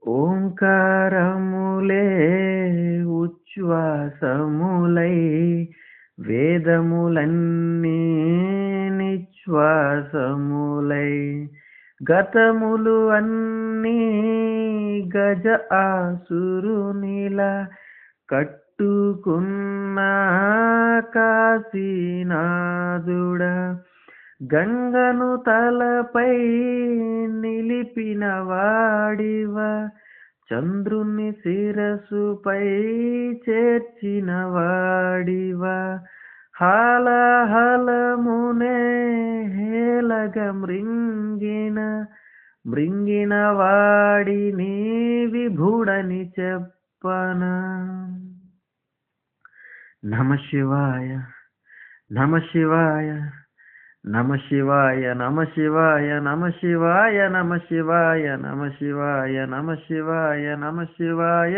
ఓంకారములే ఉచ్ఛ్వాసములై వేదములన్నీ నిశ్వాసములై గతములు అన్నీ గజ ఆసురునిలా కట్టుకున్న కాశీనాథుడా గంగను తలపై నిలిపిన వాడివ చంద్రుని శిరసుపై చేర్చిన వాడివ హాలహలమునే హేలగ మృంగిన వాడిని విభుడని చెప్పన. నమ శివాయ నమ శివాయ నమ శివాయ నమ శివాయ నమ శివాయ నమ శివాయ నమ శివాయ నమ శివాయ నమ శివాయ.